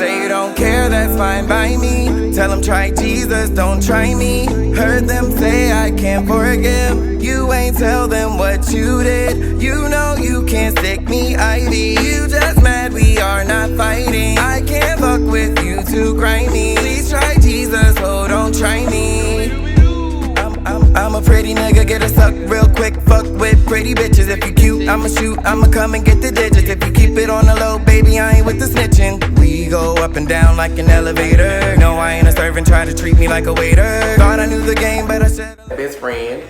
say you don't care, that's fine by me. Tell them try Jesus, don't try me. Heard them say I can't forgive. You ain't tell them what you did. You know you can't stick me ivy. You just mad we are not fighting. I can't fuck with you too grimy. Please try Jesus, oh don't try me. I'm a pretty nigga, get a suck real quick. Fuck with pretty bitches. If you cute, I'ma shoot, I'ma come and get the digits. If you keep it on the low, baby, I ain't with the snitching. We go up and down like an elevator. No, I ain't a servant, try to treat me like a waiter. Thought I knew the game, but I said. Best friend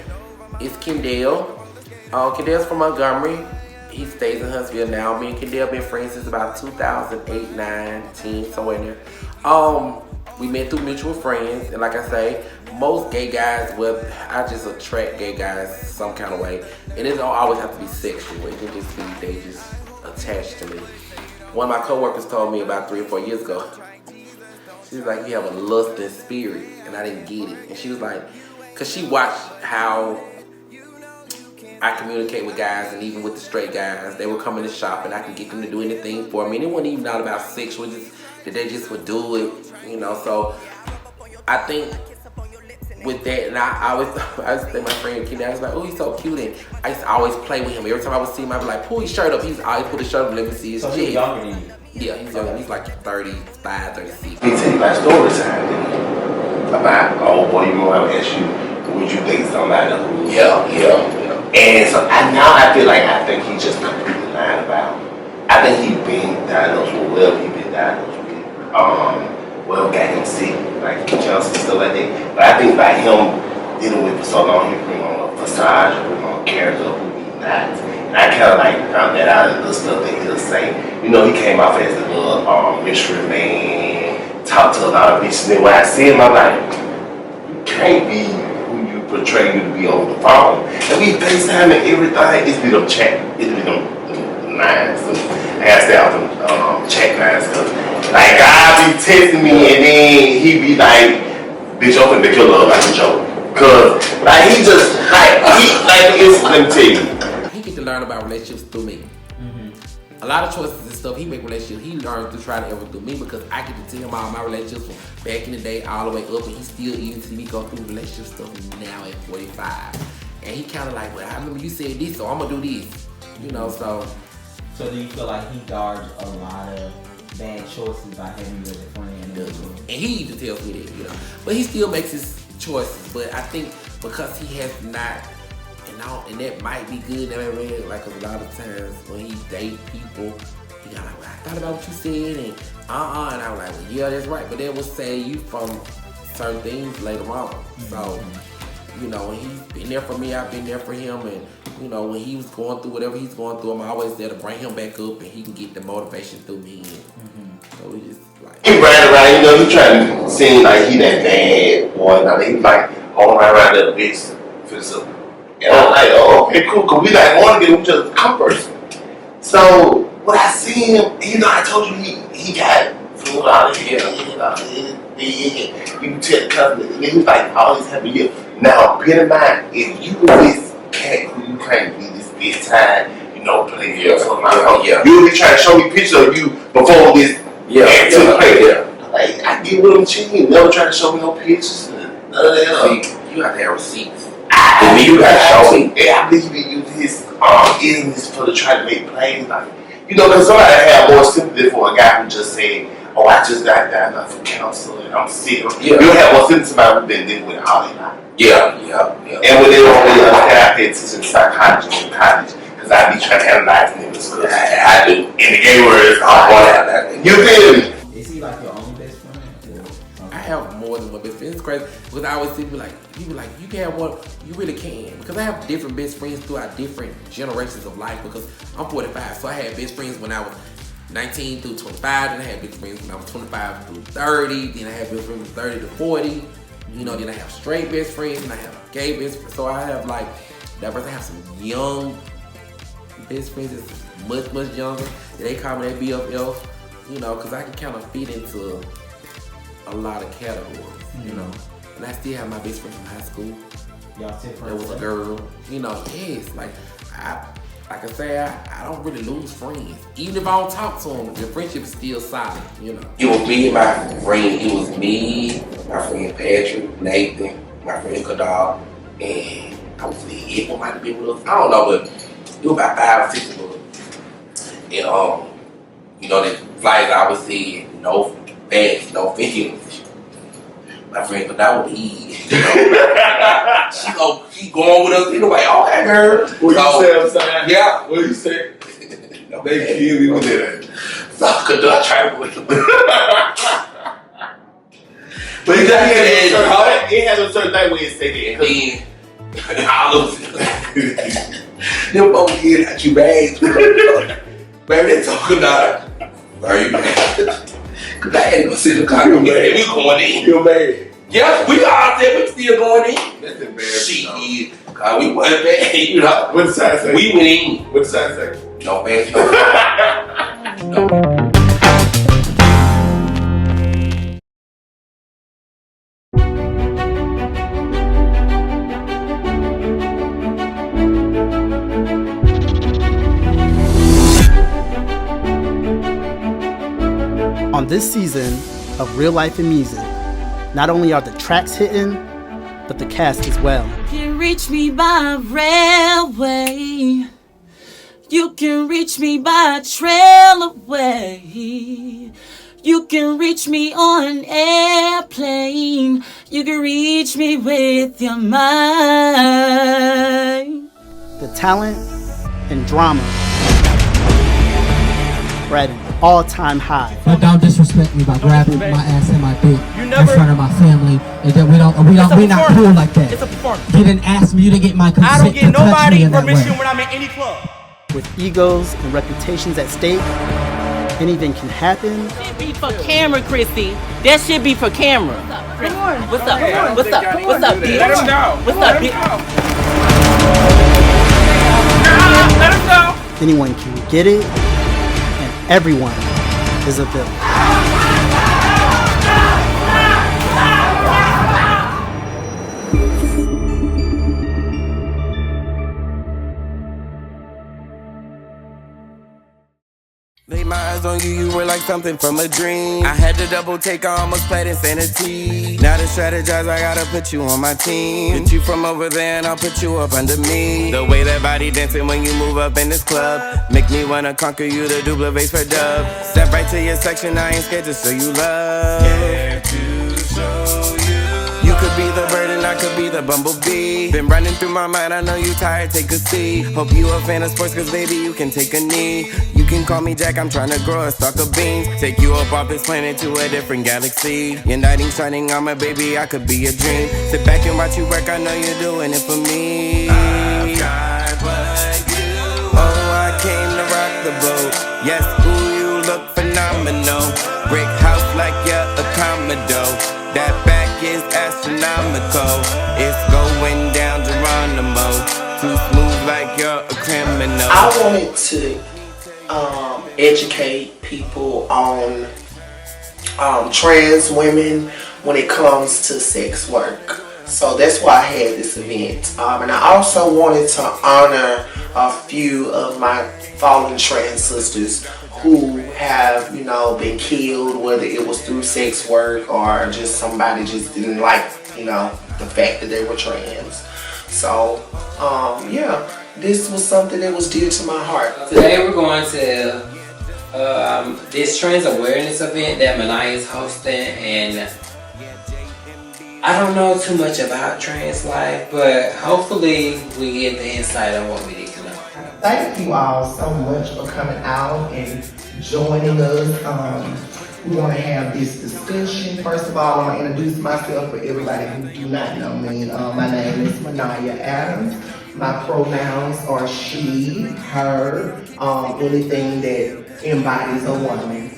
is Kendall. Kendall's from Montgomery. He stays in Huntsville now. Me and Kendall been friends since about 2008, 9, 10, somewhere in there. We met through mutual friends, and like I say, most gay guys, well, I just attract gay guys some kind of way. And it don't always have to be sexual. It can just be they just attached to me. One of my coworkers told me about 3 or 4 years ago, she was like, you have a lusting spirit, and I didn't get it. And she was like, cause she watched how I communicate with guys, and even with the straight guys, they would come in the shop and I could get them to do anything for me. And it wasn't even not about sexual, just that they just would do it, you know. So I think with that, and I used to think my friend Kenny, I was like, oh, he's so cute, and I used to always play with him. Every time I would see him, I'd be like, pull his shirt up. He's always put his shirt up, let me see his chest. So he's younger than you? Yeah, he's younger. He's like 35, 36. He tell you like story time about, oh boy, you know how to ask you, would you date somebody who? Yeah. And so I feel like I think he's just completely lying about. I think he's been diagnosed with whatever he's been diagnosed with. Well, got him sick, like cancer and stuff like that. But I think by him dealing with it for so long, he bring on a facade, he bring on a character of who he's not. And I kind of like found that out of the stuff that he'll say. You know, he came off as a little mystery man, talked to a lot of bitches. And then when I see him, I'm like, you can't be who you portray you to be over the phone. And we FaceTime and everything. It's been them chat, it's been them lines. I gotta stay off them chat lines, cause like God be texting me and then he be like, bitch, I'm gonna make your love like a joke. Cause like he just let me tell you. He get to learn about relationships through me. A lot of choices and stuff he make relationships, he learns to try to ever through me, because I get to tell him all my relationships from back in the day all the way up, and he still even see me go through relationship stuff now at 45. And he kind of like, well, I remember you said this, so I'm gonna do this, you know. So do you feel like he dodged a lot of bad choices by having you as a friend? And he even tells me that, you know. But he still makes his choices. But I think because he has not, and that might be good, like a lot of times when he date people, he got like, well, I thought about what you said, and and I was like, well, yeah, that's right. But that will save you from certain things later on. So, you know, when he's been there for me, I've been there for him, and you know, when he was going through whatever he's going through, I'm always there to bring him back up, and he can get the motivation through me. So we just like he ran around, you know, he trying to seem like he that bad boy. Now he like holding around that bitch for the. And I'm like, oh, okay, cool, cause we like want to get him to come person. So when I see him, you know, I told you he got fluid out of here, you can tell the company, and he was like always happy here. Now, bear in mind, if you this cat who you claim to be this time, you know, play here, you'll be trying to show me pictures of you before this took place. Like, I get with him cheating, never trying to show me no pictures, none of that. See, you have to have receipts. You gotta show me. Yeah, I believe he used his illness for to try to make plays. Like, you know, because somebody have more sympathy for a guy who just said, oh, I just got diagnosed from cancer and I'm sick. You have more sympathy for somebody who's been dealing with all their life. Yeah. And when they don't really understand, I pay attention to psychology in college, because I be trying to analyze niggas. I do. In the gay words, I want to have that. You feel me? Is he like your only best friend? I have more than one best friend. It's crazy, because I always see people like, you can have one, you really can. Because I have different best friends throughout different generations of life, because I'm 45, so I had best friends when I was 19 through 25, then I had best friends when I was 25 through 30, then I had best friends from 30 to 40, you know, then I have straight best friends, and I have gay best friends, so I have like, I have some young best friends that's much younger, they call me their BFF, you know, because I can kind of fit into a lot of categories, you know. And I still have my best friend from high school. Y'all still friends? There was a girl, you know, yes, like like I say, I don't really lose friends. Even if I don't talk to them, the friendship is still solid, you know. It was me and my friend. It was me, my friend Patrick, Nathan, my friend Kadal, and I was the it might have been with us. I don't know, but it was about 5 or 6 of us. And you know, the flights I was seeing, no bags, no feelings. My friend Kadal would eat. She going with us anyway. Okay, girl. What you say upside? Yeah. What you say? They kill me with that. So I tried with them. But it has a certain thing where it say that. And then all of them folks get at you bags. Baby, they talking about are you mad? Cause I had to go sit in the car. We going in. You're mad. Yeah, we all there. We still going in. That's embarrassing. Shit. Cause we went back, you know. What the sign say? We went in. What the sign say? No bags. No. On this season of Real Life and Music, not only are the tracks hitting, but the cast as well. You can reach me by railway. You can reach me by trail away. You can reach me on an airplane. You can reach me with your mind. The talent and drama are at an all-time high. But don't disrespect me by grabbing my ass and my dick in front of my family. And then we're not cool like that. It's a performance. You didn't ask me, you didn't get my consent. I don't get to touch me nobody in that permission way. when I'm in any club. With egos and reputations at stake, anything can happen. That shit be for camera, Chrissy. That shit be for camera. What's up? What's up? What's up, bitch? Let him go. What's up, bitch? Let him go. Anyone can get it, and everyone is a villain. Laid my eyes on you, you were like something from a dream. I had to double take, I almost played insanity. Now to strategize, I gotta put you on my team. Get you from over there and I'll put you up under me. The way that body dancing when you move up in this club make me wanna conquer you, the double bass for dub. Step right to your section, I ain't scared to show you love. Scared to show you. You could be the bird and I could be the bumblebee. Been running through my mind, I know you tired, take a seat. Hope you a fan of sports, cause baby you can take a knee. You can call me Jack, I'm trying to grow a stalk of beans. Take you up off this planet to a different galaxy. Your knight ain't shining armor, baby, I could be a dream. Sit back and watch you work, I know you're doing it for me. I've got what you want. Oh, I came to rock the boat. Yes, ooh, you look phenomenal. Brick house like you're a Commodore. That back is astronomical. It's going down Geronimo. Too smooth like you're a criminal. I wanted to educate people on trans women when it comes to sex work. So that's why I had this event. And I also wanted to honor a few of my fallen trans sisters who have, you know, been killed, whether it was through sex work or just somebody just didn't like, you know, the fact that they were trans. So, yeah, this was something that was dear to my heart. Today we're going to this trans awareness event that Aniya is hosting, and I don't know too much about trans life, but hopefully we get the insight on what we need to know. Thank you all so much for coming out and joining us. We want to have this discussion. First of all, I want to introduce myself for everybody who do not know me. My name is Aniya Adams. My pronouns are she, her, anything that embodies a woman.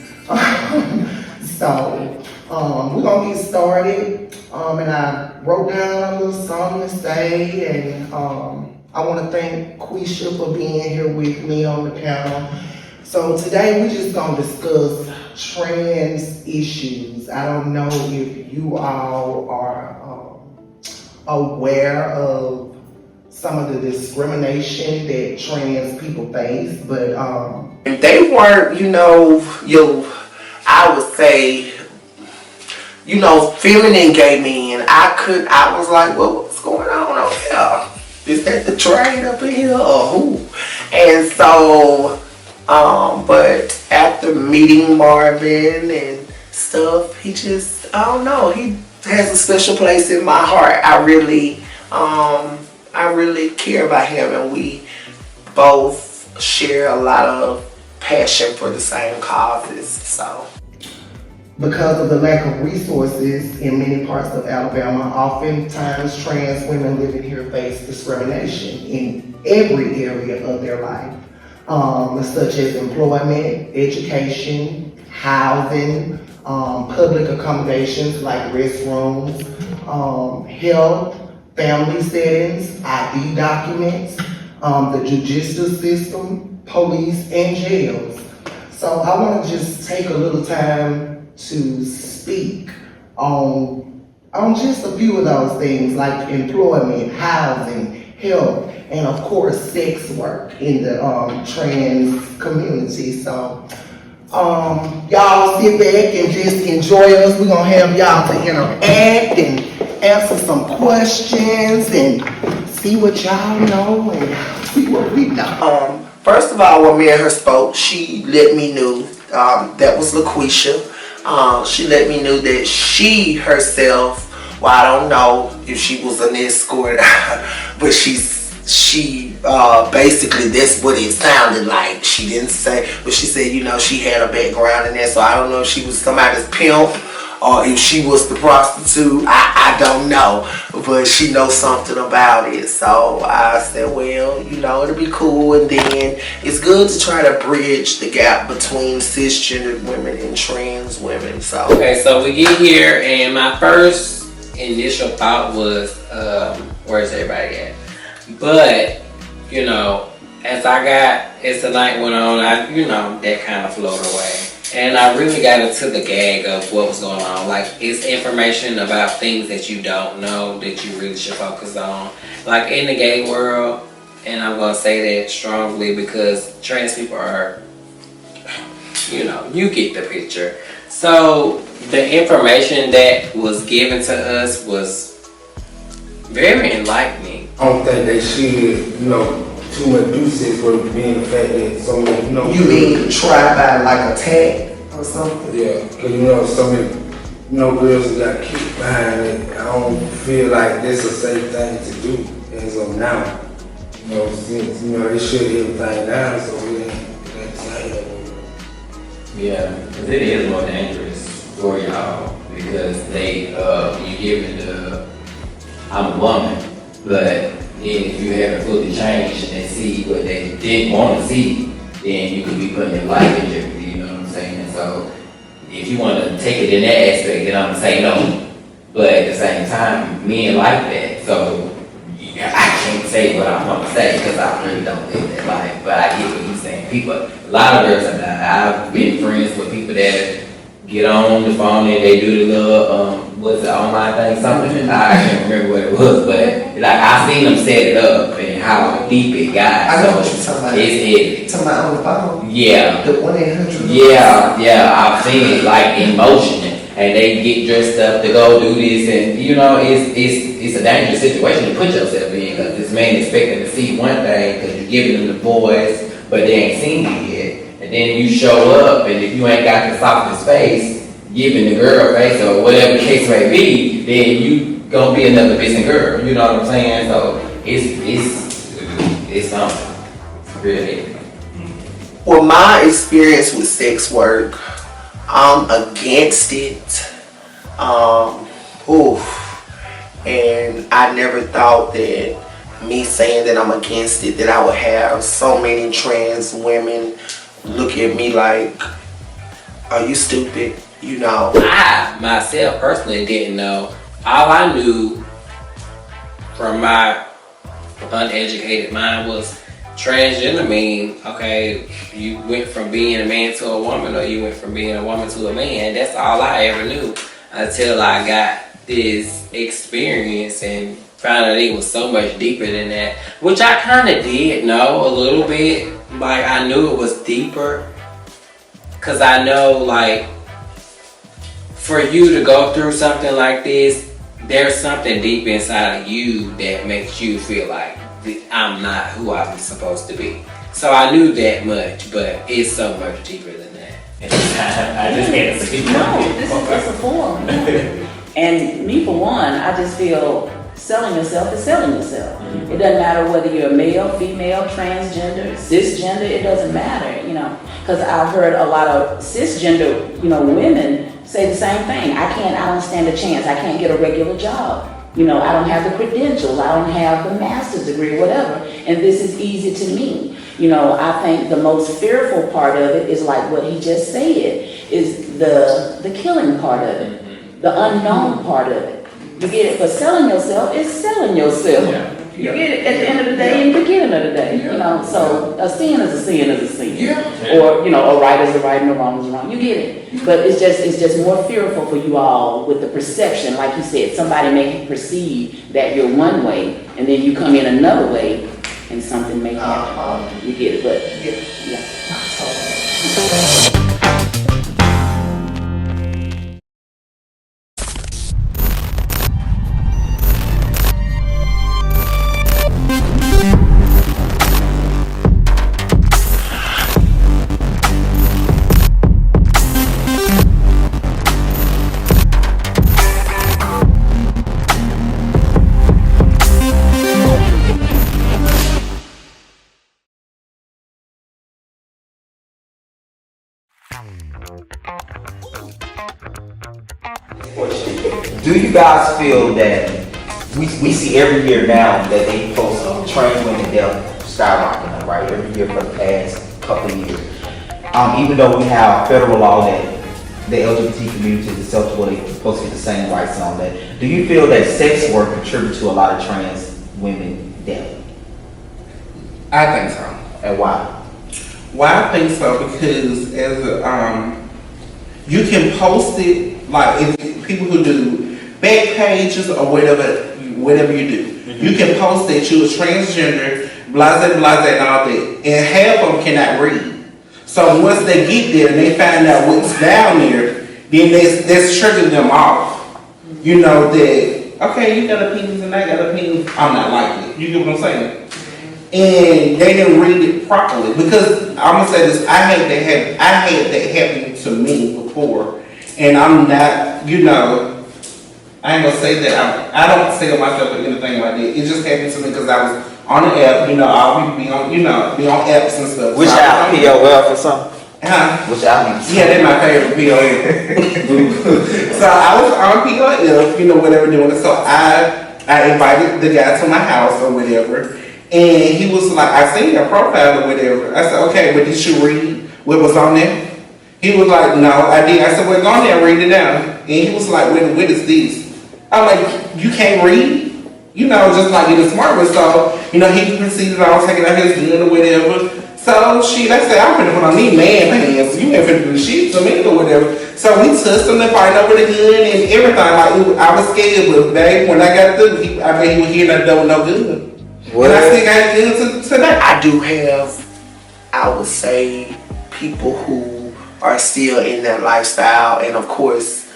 So we're going to get started. And I wrote down a little something to say, and I want to thank Quisha for being here with me on the panel. So today we're just going to discuss trans issues. I don't know if you all are aware of some of the discrimination that trans people face, but they weren't, I would say, feminine gay men. I was like, well, what's going on over here? Is that the trade up in here or who? And so, but after meeting Marvin and stuff, he just, I don't know, he has a special place in my heart. I really care about him, and we both share a lot of passion for the same causes. So, because of the lack of resources in many parts of Alabama, oftentimes trans women living here face discrimination in every area of their life, such as employment, education, housing, public accommodations like restrooms, health, family settings, ID documents, the judicial system, police, and jails. So I want to just take a little time to speak on just a few of those things, like employment, housing, health, and of course sex work in the trans community. So y'all sit back and just enjoy us. We're gonna have y'all to interact and answer some questions and see what y'all know and see what we know. First of all, when me and her spoke, she let me know, that was LaQuisha. She let me know that she herself, well, I don't know if she was an escort, but she basically, that's what it sounded like. She didn't say, but she said, she had a background in that, so I don't know if she was somebody's pimp or if she was the prostitute. I don't know, but she knows something about it. So I said, well, it'll be cool, and then it's good to try to bridge the gap between cisgendered women and trans women. So okay, so we get here, and my first initial thought was, where's everybody at? But as the night went on, that kind of floated away. And I really got into the gag of what was going on. Like, it's information about things that you don't know that you really should focus on. Like, in the gay world, and I'm going to say that strongly because trans people are, you get the picture. So, the information that was given to us was very enlightening. I don't think they should, too much do sex work being the fact that so many, You mean try by like attack or something? Yeah, because so many, girls that got kicked behind it. I don't feel like that's a safe thing to do as of now. Since, they shut everything down, so it ain't like. Yeah, because it is more dangerous for y'all because you give it I'm a woman, but if you haven't fully changed and see what they didn't want to see, then you could be putting your life in jeopardy, you know what I'm saying? So if you want to take it in that aspect, then I'm going to say no. But at the same time, men like that, so I can't say what I want to say because I really don't live that life, but I get what he's saying. A lot of girls I've been friends with people that get on the phone and they do the little, what's the online thing, something, I can't remember what it was, but like I seen them set it up and how deep it got. I know what you're talking about. It's heavy. Talking about on the phone? Yeah. The 1-800? Yeah, I've seen it like in motion and they get dressed up to go do this and it's a dangerous situation to put yourself in because this man expecting to see one thing because you're giving them the voice, but they ain't seen it yet. And then you show up, and if you ain't got the softest face, giving the girl face or whatever the case may be, then you gonna be another missing girl. You know what I'm saying? So it's something. It's really. Well, my experience with sex work, I'm against it. And I never thought that me saying that I'm against it, that I would have so many trans women look at me like, are you stupid? I myself personally didn't know. All I knew from my uneducated mind was transgender mean, okay, you went from being a man to a woman or you went from being a woman to a man. That's all I ever knew until I got this experience and found out it was so much deeper than that, which I kind of did know a little bit. Like, I knew it was deeper, because I know, like, for you to go through something like this, there's something deep inside of you that makes you feel like I'm not who I'm supposed to be. So I knew that much, but it's so much deeper than that. I just can't see. No, this is just a form. And me for one, I just feel selling yourself is selling yourself. It doesn't matter whether you're male, female, transgender, cisgender, it doesn't matter, you know. Because I've heard a lot of cisgender, you know, women say the same thing. I don't stand a chance. I can't get a regular job. You know, I don't have the credentials. I don't have the master's degree, whatever. And this is easy to me. You know, I think the most fearful part of it is like what he just said, is the killing part of it, the unknown part of it. You get it? But selling yourself is selling yourself. Yeah. You get it at the end of the day and the beginning of the day. You know, so a sin is a sin is a sin. Yeah. Or, you know, a right is a right and a wrong is a wrong. You get it? But it's just more fearful for you all with the perception. Like you said, somebody may perceive that you're one way and then you come in another way and something may happen. You get it? But yeah. Do you guys feel that we see every year now that they post trans women death skyrocketing, right? Every year for the past couple of years. Even though we have federal law that the LGBT community is acceptable, they're supposed to get the same rights on that. Do you feel that sex work contributes to a lot of trans women death? I think so. And why? Why I think so, because as you can post it, like if people who do back pages or whatever you do, you can post that you're transgender, blase, and all that, and half of them cannot read. So once they get there and they find out what's down there, then that's triggering them off. You know that, okay, you got a penis and I got a penis, I'm not like it. You get what I'm saying? And they didn't read it properly, because I'm gonna say this: I had that happen to me before, and I'm not, you know, I ain't gonna say that I don't sell myself or anything like that. It just happened to me because I was on the app, you know, I'll be on, you know, be on apps and stuff. Which app? POL or something? Huh? Which app? Yeah, that's my favorite, POL. So I was on POL, you know, whatever doing it. So I invited the guy to my house or whatever. And he was like, I seen your profile or whatever. I said, okay, but did you read what was on there? He was like, no, I did. I said, well, go on there and read it down. And he was like, what is this? I'm like, you can't read? You know, just like it is smart. So, you know, he proceeded on taking out his gun or whatever. So, I said, I'm finna put on these man pants. You ain't finna do shit to me or whatever. So, we touched him and fighting over the gun and everything. Like, I was scared, but babe, when I got through, I bet he was hearing that door with no gun. Well, and I still got it today. I do have, I would say, people who are still in that lifestyle, and of course,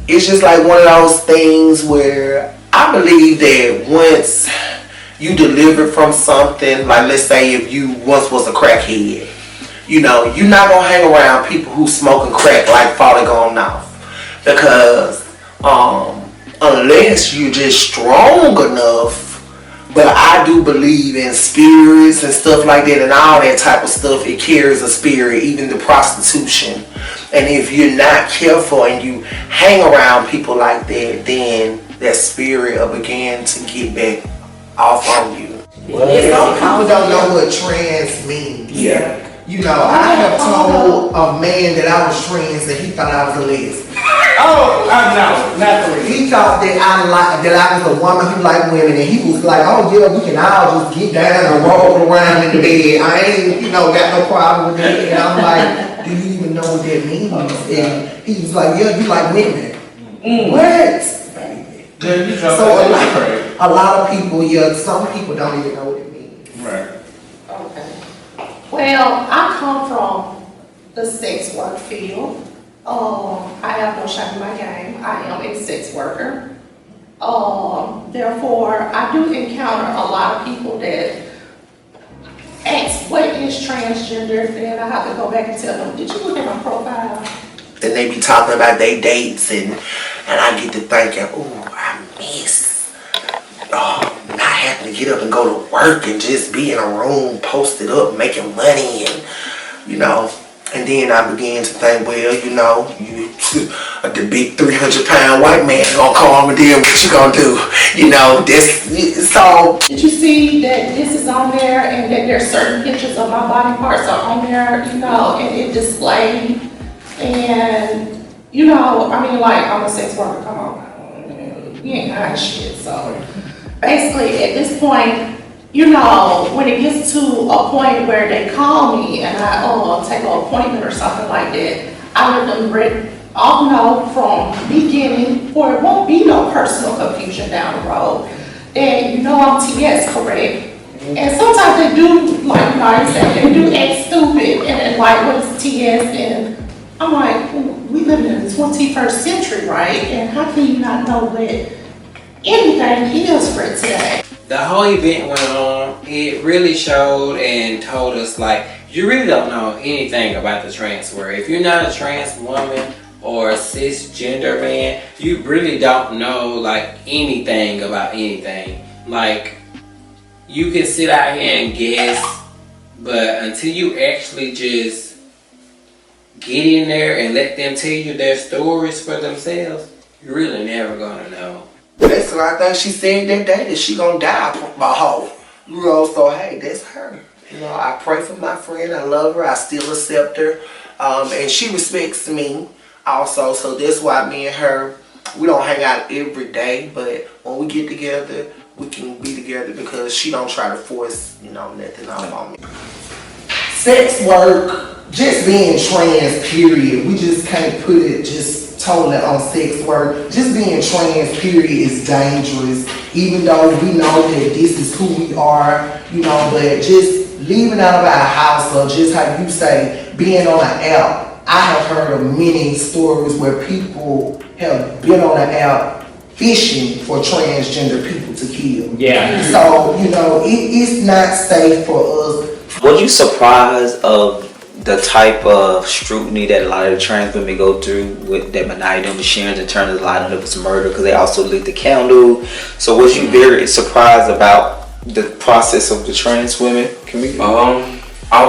it's just like one of those things where I believe that once you deliver from something, like let's say if you once was a crackhead, you know, you're not gonna hang around people who smoking crack like falling on off, because unless you're just strong enough. But I do believe in spirits and stuff like that, and all that type of stuff. It carries a spirit, even the prostitution. And if you're not careful and you hang around people like that, then that spirit will begin to get back off on you. Well, some people don't know what trans means. Yeah. You know, I have told a man that I was trans and he thought I was a lesbian. Oh, no, not for real. He thought that I was a woman who liked women, and he was like, oh yeah, we can all just get down and roll around in the bed. I ain't, you know, got no problem with that. And I'm like, do you even know what that means? And he was like, yeah, you like women. What? So a lot of people, some people don't even know what it means. Right. Okay. Well, I come from the sex work field. I have no shame in my game. I am a sex worker. Therefore, I do encounter a lot of people that ask, what is transgender? Then I have to go back and tell them, did you look at my profile? And they be talking about their dates, and I get to thinking, ooh, I miss not having to get up and go to work and just be in a room posted up making money, and and then I began to think, well, you the big 300-pound white man gonna come, and then what you gonna do? So. Did you see that this is on there, and that there's certain pictures of my body parts are on there, and it displayed, and I'm a sex worker, come on, you ain't hiding shit. So basically at this point, when it gets to a point where they call me and I take an appointment or something like that, I let them all know from the beginning, or it won't be no personal confusion down the road. And I'm TS, correct? And sometimes they do, they do act stupid, and what is TS? And I'm like, we live in the 21st century, right? And how can you not know what anything is for today? The whole event went on. It really showed and told us, you really don't know anything about the trans world. If you're not a trans woman or a cisgender man, you really don't know, anything about anything. You can sit out here and guess, but until you actually just get in there and let them tell you their stories for themselves, you're really never gonna know. Basically, I think she said that day that she gonna die by hoe. So hey, that's her. I pray for my friend. I love her. I still accept her. And she respects me also. So that's why me and her, we don't hang out every day. But when we get together, we can be together because she don't try to force, nothing off on me. Sex work, just being trans, period. We just can't put it just totally on sex work. Just being trans, period, is dangerous. Even though we know that this is who we are, but just leaving out of our house, or just how you say, being on an app. I have heard of many stories where people have been on an app fishing for transgender people to kill. Yeah. So, it's not safe for us. Were you surprised of the type of scrutiny that a lot of the trans women go through with that Aniya was sharing in terms of a lot of it was murder, because they also lit the candle? So was you very surprised about the process of the trans women community? I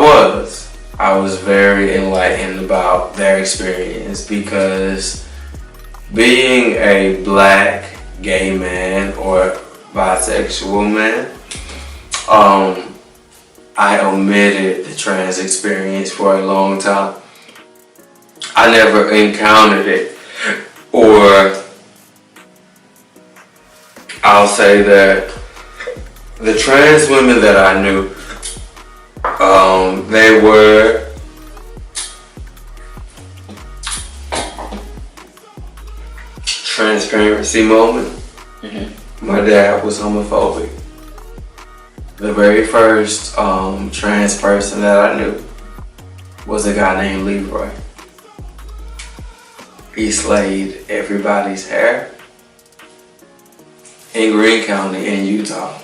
was very enlightened about their experience, because being a black gay man or bisexual man, I omitted the trans experience for a long time. I never encountered it, or I'll say that the trans women that I knew, they were transparency moment. My dad was homophobic. The very first trans person that I knew was a guy named Leroy. He slayed everybody's hair in Greene County in Utah.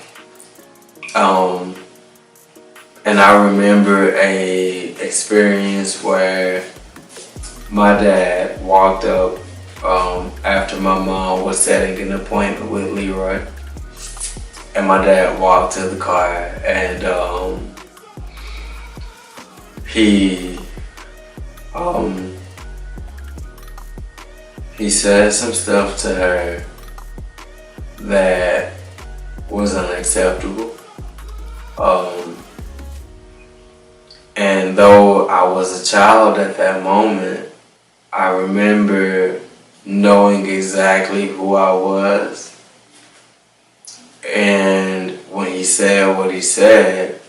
And I remember a experience where my dad walked up after my mom was setting an appointment with Leroy. And my dad walked to the car, and he said some stuff to her that was unacceptable. And though I was a child at that moment, I remember knowing exactly who I was. And when he said what he said,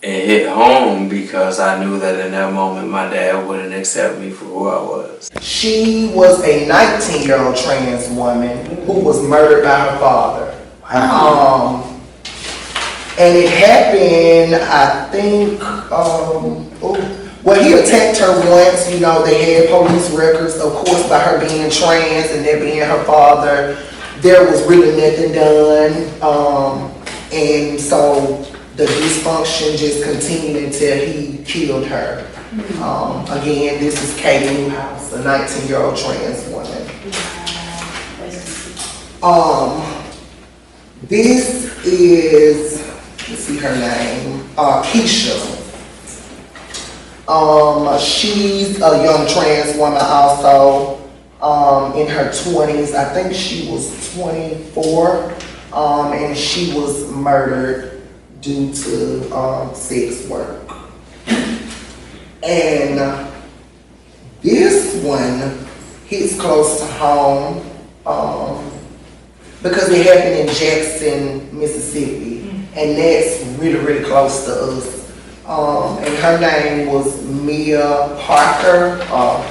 it hit home because I knew that in that moment my dad wouldn't accept me for who I was. She was a 19-year-old trans woman who was murdered by her father. And it happened, I think, well, he attacked her once. You know, they had police records, of course, by her being trans and that being her father. There was really nothing done. And so the dysfunction just continued until he killed her. Again, this is Katie Newhouse, a 19-year-old trans woman. This is, let's see her name, Keisha. She's a young trans woman also, in her 20s. I think she was 24, and she was murdered due to sex work. And this one hits close to home because it happened in Jackson, Mississippi, and that's really, really close to us. And her name was Mia Parker.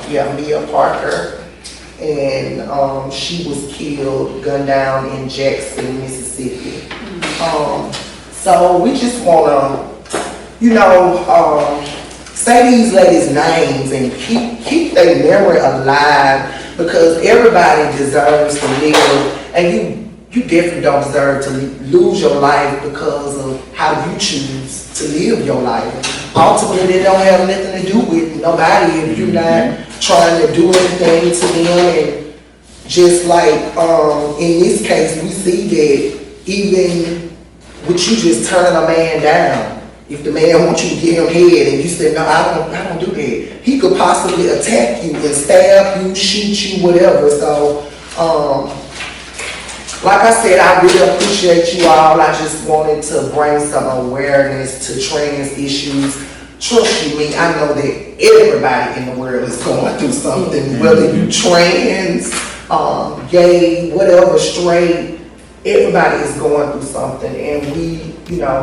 Mia Parker. And she was killed, gunned down in Jackson, Mississippi. So we just want to, say these ladies' names and keep their memory alive, because everybody deserves to live, and you definitely don't deserve to lose your life because of how you choose to live your life. Ultimately, they don't have nothing to do with nobody if you're not trying to do anything to them. And just like in this case, we see that even with you just turning a man down, if the man wants you to give him head and you say, no, I don't do that, he could possibly attack you and stab you, shoot you, whatever. So, like I said, I really appreciate you all. I just wanted to bring some awareness to trans issues. Trust you me, I know that everybody in the world is going through something, whether you trans, gay, whatever, straight, everybody is going through something, and we,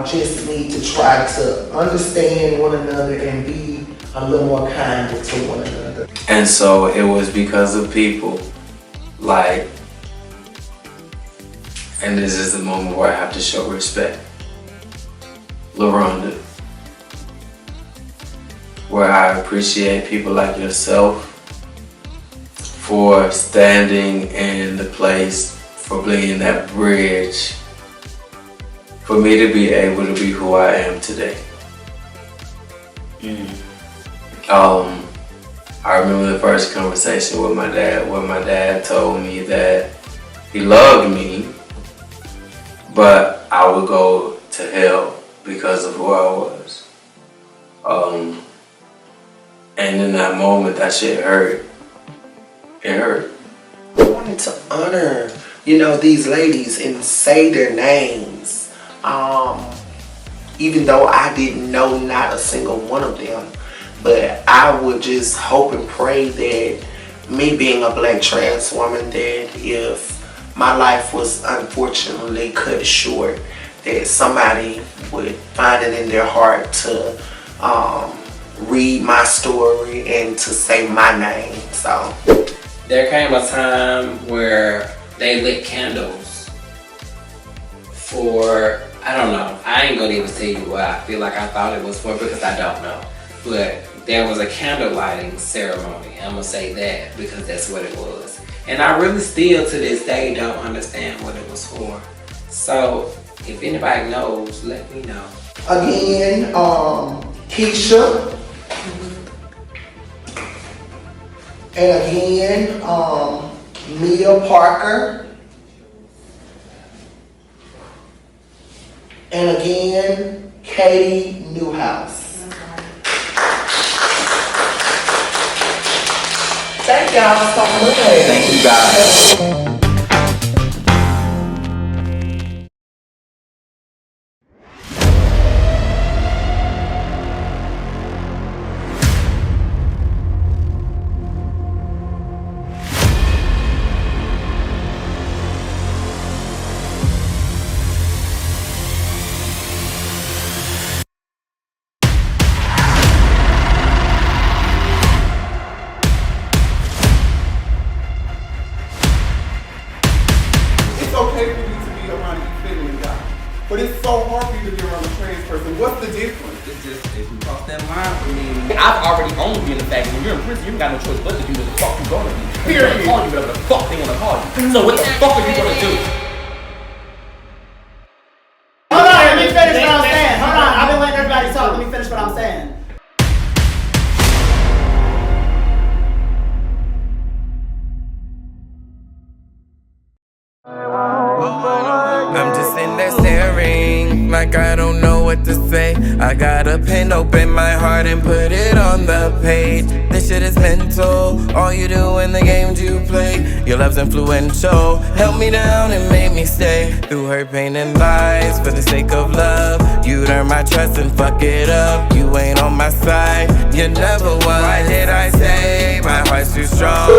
just need to try to understand one another and be a little more kinder to one another. And so it was because of people like, and this is the moment where I have to show respect, LaRonda, where I appreciate people like yourself for standing in the place, for being that bridge, for me to be able to be who I am today. I remember the first conversation with my dad, where my dad told me that he loved me, but I would go to hell because of who I was. And in that moment, that shit hurt. It hurt. I wanted to honor, these ladies and say their names. Even though I didn't know not a single one of them. But I would just hope and pray that me being a black trans woman, that if my life was unfortunately cut short, that somebody would find it in their heart to read my story and to say my name. So there came a time where they lit candles for, I don't know, I ain't gonna even tell you what I feel like I thought it was for, because I don't know. But there was a candle lighting ceremony. I'm gonna say that because that's what it was. And I really still to this day don't understand what it was for. So if anybody knows, let me know. Again, Keisha. And again, Mia Parker. And again, Katie Newhouse. Thank y'all so much. Thank you guys. I've already owned being a faggot. When you're in prison, you ain't got no choice but to do what the fuck you gonna do. They're gonna call you whatever the fuck they wanna call you. So what the fuck are you gonna do? Hold on, let me finish what I'm saying. Hold on, I've been letting everybody talk. Let me finish what I'm saying. I'm just in there staring, like I don't know what to say. I got a pen, open my heart and put it on the page. This shit is mental, all you do in the games you play. Your love's influential, held me down and made me stay. Through her pain and lies, for the sake of love. You'd earn my trust and fuck it up. You ain't on my side, you never was. Why did I say my heart's too strong? I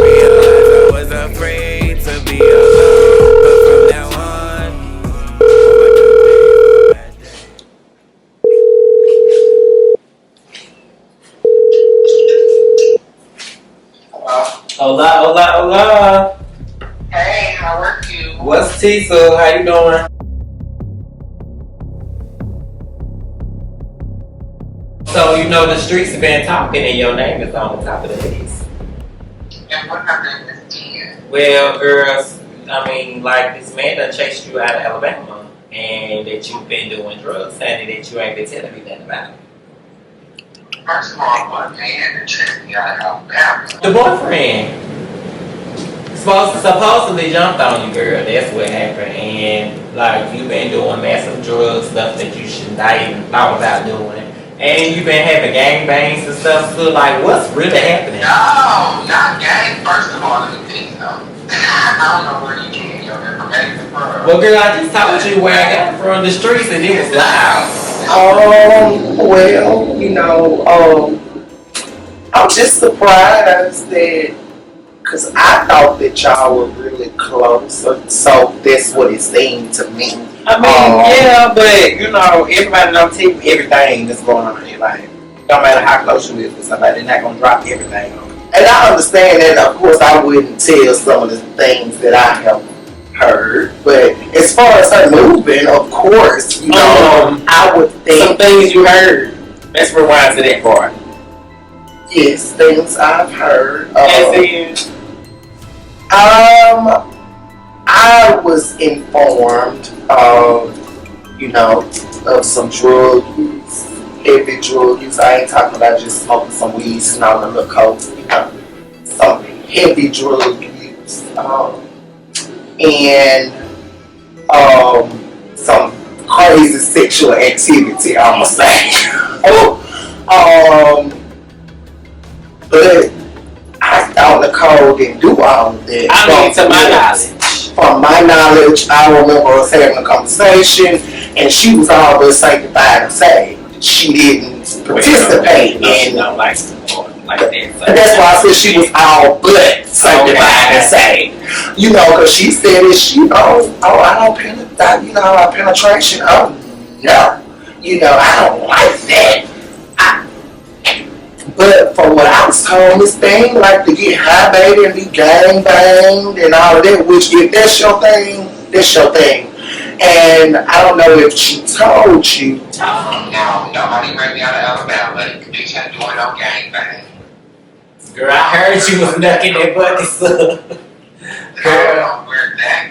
realized I was afraid to be alone. But from now on, Hola, hola, hola. Hey, how are you? What's Tisa? How you doing? So you know the streets have been talking and your name is on the top of the list. And what happened with Tia? Well, girls, I mean, like this man done chased you out of Alabama and that you've been doing drugs and that you ain't been telling me nothing about it. First of all, what man that chased me out of Alabama? The boyfriend supposedly jumped on you, girl. That's what happened. And like you've been doing massive drug stuff that you should not even thought about doing. And you've been having gangbangs and stuff. So like, what's really happening? No, not gang. First of all, let me tell you something. I don't know where you get your information from. Well, girl, I just told you where I got it from the streets, and it was loud. Well, you know, I'm just surprised that, because I thought that y'all were really close, so that's what it seemed to me. I mean, yeah, but, you know, everybody don't tell you everything that's going on in your life. No matter how close you is with somebody, they're not going to drop everything on you. And I understand that, of course, I wouldn't tell some of the things that I have heard, but as far as her moving, of course, you know, I would think some things you heard. Let's rewind to that part. Yes, things I've heard. I was informed of, you know, of some drug use, heavy drug use. I ain't talking about just smoking some weed, snorting a little coke, you know, some heavy drug use. And some crazy sexual activity, I'm gonna say. But I thought Nicole didn't do all of that. I mean, to my knowledge. From my knowledge, I remember us having a conversation, and she was all but sanctified and saved. She didn't participate in. Like that. That's why I said she was all but sanctified and saved. You know, because she said it, you know, I don't penetration. Oh, no. You know, I don't like that. But from what I was told, Miss Thing like to get high, baby, and be gang banged and all of that, which if that's your thing, that's your thing. And I don't know if she told you. No, nobody ran me out of Alabama, but bitch ain't doing no gang bang. Girl, I heard you was knocking that bucket up. Girl,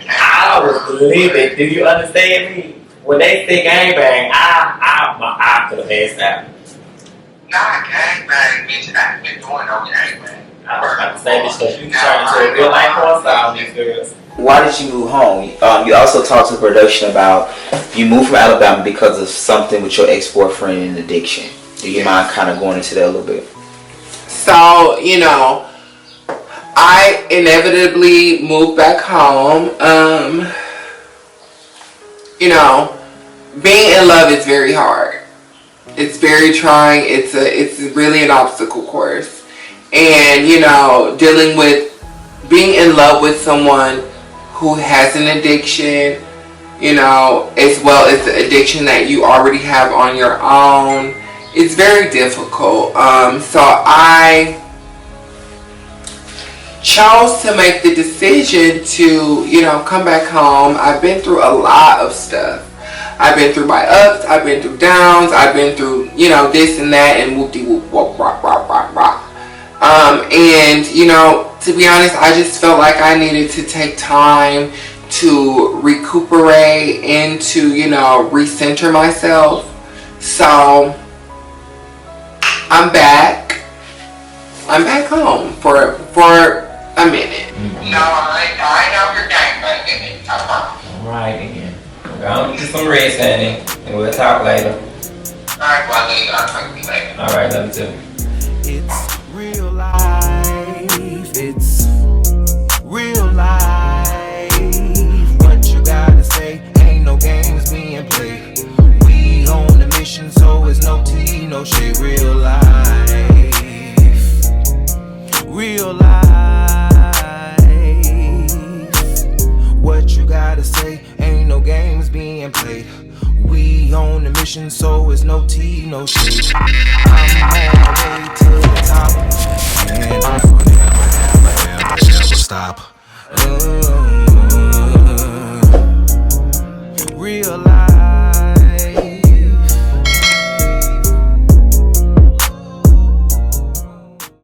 I was living. Do you understand me? When they say gangbang, I could have passed out. Not gangbang, bitch. I ain't been doing no gangbang. I was about to say this because you turned into a real life porn star on these girls. Why did you move home? You also talked to production about you moved from Alabama because of something with your ex-boyfriend and addiction. Do you mind kind of going into that a little bit? So, you know, I inevitably moved back home. You know, being in love is very hard. It's very trying. It's really an obstacle course. And, you know, dealing with being in love with someone who has an addiction, you know, as well as the addiction that you already have on your own, it's very difficult. So I chose to make the decision to, you know, come back home. I've been through a lot of stuff. I've been through my ups, I've been through downs, I've been through, you know, this and that, and whoop-de-whoop, whoop, rock, rock, rock, rock. And, you know, to be honest, I just felt like I needed to take time to recuperate and to, you know, recenter myself. So, I'm back home for a minute. No, I know your game, baby. Alright, again. Go on, get some rest, honey, and we'll talk later. Alright, well, I'll talk to you later. Alright, love you too. It's real life, it's real life. What you gotta say, ain't no games being played. We on a mission, so it's no tea, no shade. Real life, real life. What you gotta say, ain't no games being played. We on a mission, so it's no tea, no shade. I'm on my way to the top, and I'll never stop. Real life.